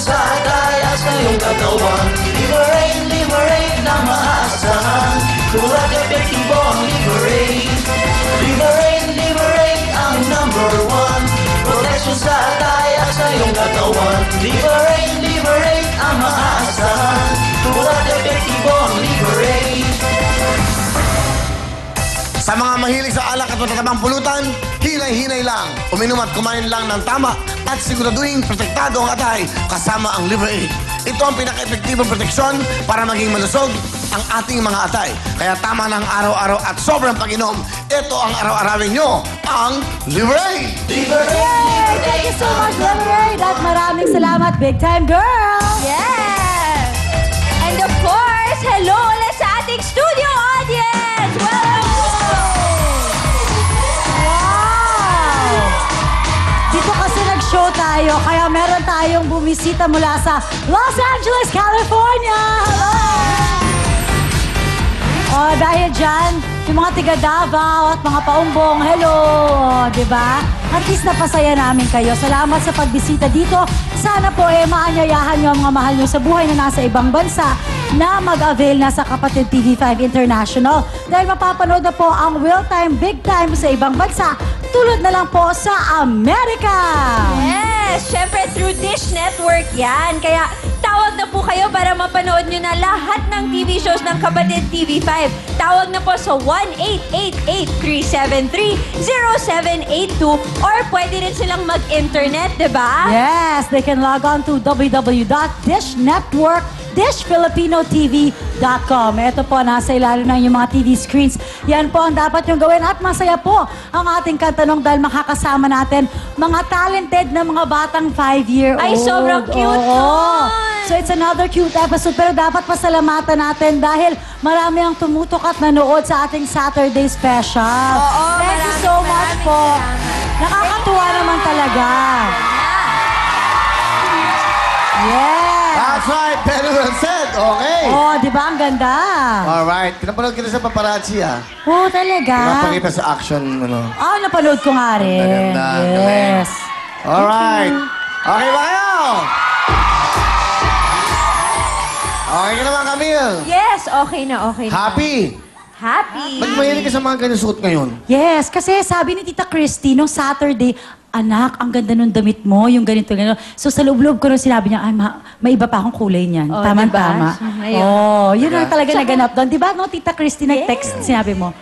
sa atay at sa iyong katawan. Liberate na maaasahan. Tulad epektibo ang Liberate. Liberate ang number one. Protection sa atay at sa iyong katawan. Liberate ang maaasahan. Tulad epektibo ang Liberate. Sa mga mahilig sa alak at matatabang pulutan, hinay-hinay lang. Uminom at kumain lang ng tama at siguraduhin protektado ang atay kasama ang Liberate. Ito ang pinaka-epektibong proteksyon para maging malusog ang ating mga atay. Kaya tama ng araw-araw at sobrang pag-inom, ito ang araw-arawin nyo, ang Liberate! Yay! Thank you so much, Liberate! At maraming salamat, Big Time Girl! Yes! And of course, hello ulit sa ating studio audience! Welcome! Wow! Dito kasi nag-show tayo, kaya meron tayong bumisita mula sa Los Angeles, California! Hello! Oh, dahil dyan, yung mga tiga Davao at mga paumbong, hello! Di ba? At least napasaya namin kayo. Salamat sa pagbisita dito. Sana po maanyayahan nyo ang mga mahal nyo sa buhay na nasa ibang bansa na mag-avail na sa Kapatid TV5 International. Dahil mapapanood na po ang Real Time, Big Time sa ibang bansa, tulad na lang po sa Amerika! Yes! Syempre, through Dish Network yan. Kaya tawag na po kayo para mapanood nyo na lahat ng TV shows ng Kapatid TV5. Tawag na po sa 1-888-373-0782 or pwede rin silang mag-internet, diba? Yes, they can log on to www.dishnetwork.dishfilipinotv.com. Ito po, nasa ilalim ng yung mga TV screens. Yan po ang dapat yung gawin at masaya po ang ating katanong dahil makakasama natin mga talented na mga batang 5-year-old. Ay, sobrang cute nun! So it's another cute episode pero dapat pasalamatan natin dahil marami ang tumutok at nanood sa ating Saturday special. Oo, Thank you so much po. Nakakatuwa naman talaga. Yes! That's right, very well said. Okay. Oh, di ba? Ang ganda. Alright, pinapanood kita sa paparazzi Oh, talaga? Pinapakita sa action, Ah, napanood ko nga rin. Maganda, Yes. Alright. Okay ba kayo? Okay ka naman, Camille? Yes, okay na, okay na. Happy? Happy. Ba't mahilig ka sa mga ganyan suot ngayon? Yes, kasi sabi ni Tita Christy nung Saturday, anak, ang ganda nung damit mo, yung ganito, ganito. So sa loob-loob ko nung sinabi niya, ay, may iba pa akong kulay niyan. Oh, Tama-tama. diba? Ayun. Oh, yun ang talaga Tsaka- naganap doon. Di ba, no, Tita Christy, nag-text, sinabi mo,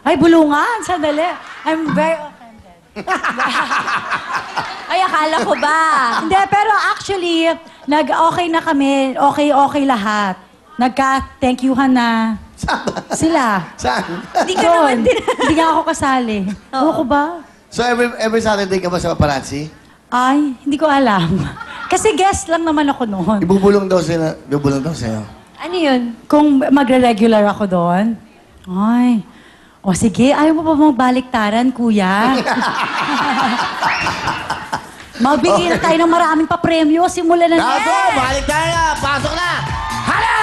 ay, bulungan, sandali. I'm very offended. Ay, akala ko ba? Hindi, pero actually, nag-okay na kami. Okay lahat. Nagka-thank you-han na sila. Saan? Hindi ka naman din. Hindi nga ako kasali. Oo ko ba? So every Saturday ka ba sa paparazzi? Ay, hindi ko alam. Kasi guest lang naman ako noon. Ibubulong daw sa'yo. Ano yun? Kung magre-regular ako doon, ay, o sige, ayaw mo pa magbaliktaran, kuya? Magbigay na tayo ng maraming papremyo. Simulan na Nago, balik tayo na! Pasok na! Hala!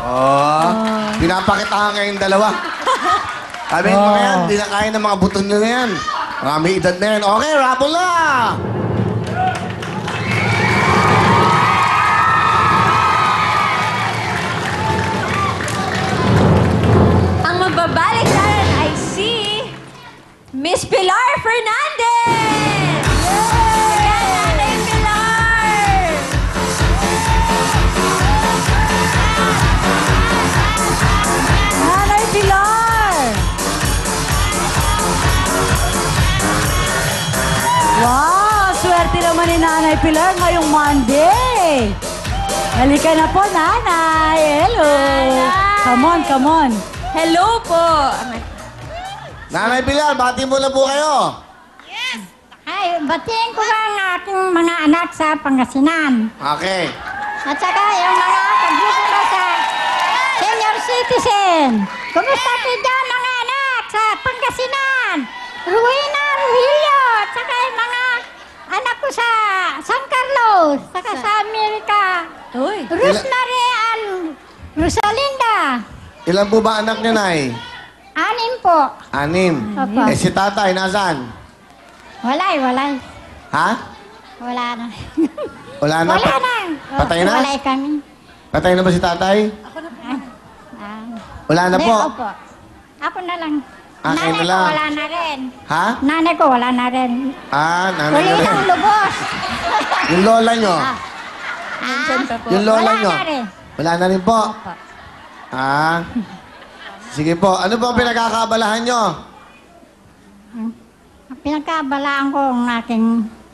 Oh, pinapakita ka ngayong dalawa. Sabi mo na yan, di na kaya ng mga buton nyo na yan. Marami edad na yan. Okay, raffle na! Ang magbabalik-taran ay si Miss Pilar Fernandez! Yan, Nanay Pilar! Nanay Pilar! Wow! Swerte naman ni Nanay Pilar ngayong Monday! Halika na po, Nanay! Hello! Come on, come on! Hello po! Nanay Pilar, bati mo na po kayo. Ay, batiin ko ba ang aking mga anak sa Pangasinan? Okay. At saka yung mga kagusto ko sa senior citizen. Kumusta kayo dyan, mga anak sa Pangasinan? Ruina, Rujillo, at saka yung mga anak ko sa San Carlos, saka sa Amerika. Uy! Rosemary and Rosalinda. Ilan po ba anak niya, Nay? po. 6. Opo. Eh, si tatay, nasaan? Walay. Ha? Wala na. Wala na. Wala na. Patay na? Walay kami. Patay na ba si tatay? Ah. Wala na Hindi, po. opo. Ako na lang. Ah, kayo Nanay na ko lang. wala na rin. Ha? Nanay ko wala na rin. Ah, nanay Uli na rin. ng lubos. Yung lola nyo? Yung lola Wala nyo? na rin. Wala na rin po. Opo. Ah. Sige po. Ano po ang pinagkakabalahan nyo? Pinagkabalaan ko ang aking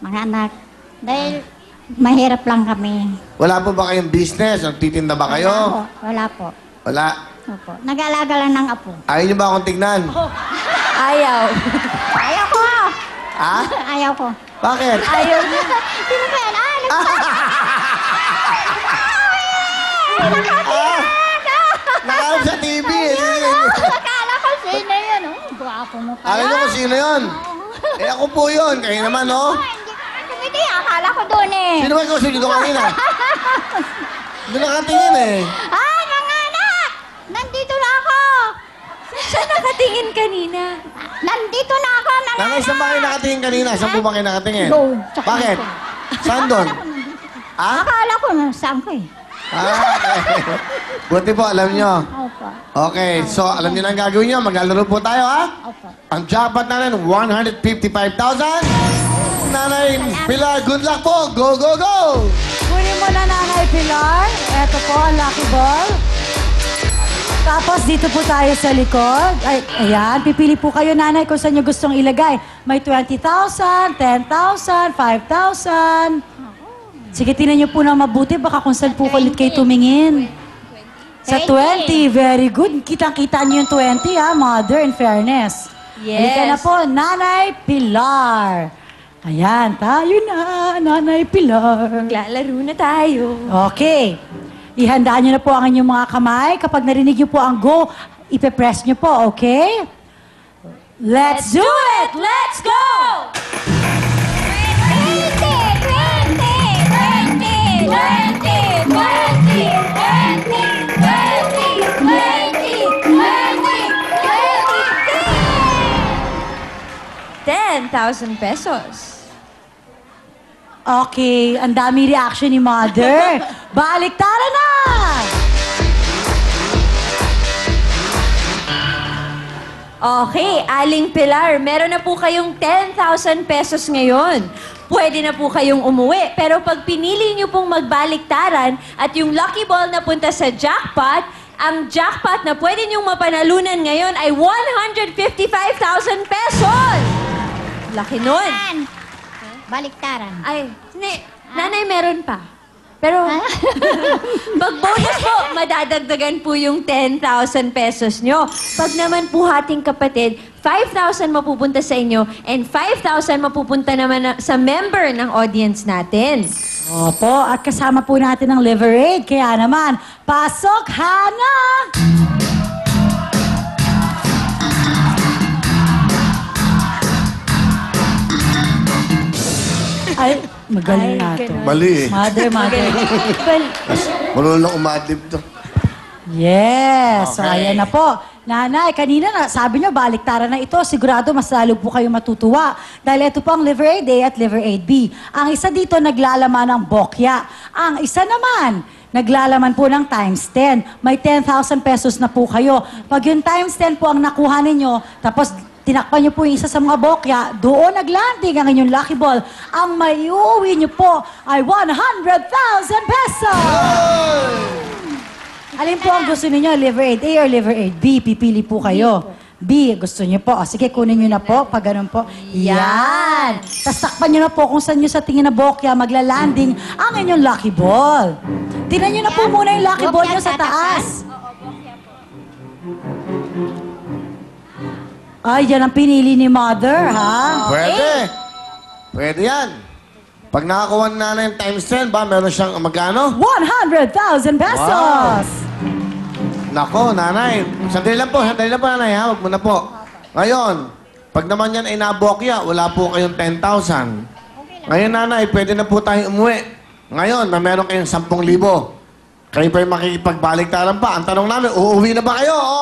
mga anak. Dahil mahirap lang kami. Wala po ba kayong business? Nagtitinda ba kayo? Wala po. Wala. Opo. Nag-aalaga lang ng apo. Ayaw nyo ba akong tignan? Ayaw. Ayaw ko! Ha? Ayaw ko. Bakit? Ayaw niya. Sino ba yan? Nakawag sa TV. Akala ko sino yun. Oh, guwapo mo pala. Alam nyo kung sino yun? Eh ako po yun. Kayo naman, no? Hindi, akala ko doon eh. Sino ba yung dito kanina? Doon nakatingin eh. Ay, mga anak! Nandito na ako! Siya nakatingin kanina. Nandito na ako, mga Nanay, anak! saan ba kayo nakatingin kanina? Saan po ba kayo nakatingin? Doon, tsaka Bakit? dito. Saan doon? Ha? Akala ko saan ko eh. Ah, okay. Buti po, alam nyo. Opo. Okay, so alam nyo na ang gagawin nyo. Maglalaro po tayo, ha? Opo. Ang jackpot natin, 155,000. Nanay Pilar, good luck po. Go, go, go! Kunin mo na, Nanay Pilar. Ito po ang lucky ball. Tapos dito po tayo sa likod. Ay, ayan, pipili po kayo, Nanay, kung saan nyo gustong ilagay. May 20,000, 10,000, 5,000. Sige, tinan nyo po na mabuti. Baka kung saan po kulit kayo tumingin. Sa 20, very good. Kitang-kita nyo yung 20, ha, mother, in fairness. Yes. Halika na po, Nanay Pilar. Ayan, tayo na, Nanay Pilar. Maglalaro na tayo. Okay. Ihandaan nyo na po ang inyong mga kamay. Kapag narinig nyo po ang go, ipe-press nyo po, okay? Let's do it! Let's go! 10,000 pesos. Okay, ang dami reaction ni Mother. Baliktaran na! Okay, Aling Pilar, meron na po kayong 10,000 pesos ngayon. Pwede na po kayong umuwi. Pero pag pinili niyo pong magbaliktaran at yung lucky ball na punta sa jackpot, ang jackpot na pwede niyong mapanalunan ngayon ay 155,000 pesos! Laki nun. Yan. Baliktaran. Ay, nanay, meron pa. Pero, pag bonus po, madadagdagan po yung 10,000 pesos nyo. Pag naman po hating kapatid, 5,000 mapupunta sa inyo and 5,000 mapupunta naman sa member ng audience natin. Opo, at kasama po natin ang Liver Aid. Kaya naman, pasok, Hana! Ay, magaling Ay, na to. ganun. Mali eh. Mother. Marunong umadlib to. Yes. So, Okay. ayan na po. Nanay, kanina na, sabi nyo, baliktaran na ito. Sigurado, mas lalo po kayo matutuwa. Dahil ito po ang Liver Aid A at Liver Aid B. Ang isa dito, naglalaman ng bokya. Ang isa naman, naglalaman po ng times 10. May 10,000 pesos na po kayo. Pag yung times 10 po ang nakuha ninyo, tapos tinakpan niyo po yung isa sa mga bokya, doon naglanding ang inyong lucky ball. Ang may uuwi niyo po ay 100,000 pesos! Alin po ang gusto niyo, Liver Aid A or Liver Aid B? Pipili po kayo. B, gusto niyo po. O, sige, kunin niyo na po. Pag ganun po. Yan! Tapos takpan niyo na po kung saan niyo sa tingin na bokya maglalanding ang inyong lucky ball. Tingnan niyo na po muna yung lucky ball niyo sa taas. Ay, yan ang pinili ni Mother, ha? Pwede. Pwede yan. Pag nakakuha na yung times 10, ba, meron siyang magkano? 100,000 pesos! Nako, nanay. Sandali lang po, nanay, ha? Huwag mo na po. Ngayon, pag naman yan ay nabokya, wala po kayong 10,000. Ngayon, nanay, pwede na po tayong umuwi. Ngayon, na meron kayong 10,000. Kayo pa yung makikipagbaliktaran pa. Ang tanong namin, uuwi na ba kayo? O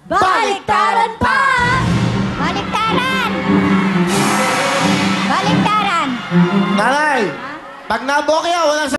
Baliktaran pa! Baliktaran! Baliktaran! Nanay, pag nabokya, walang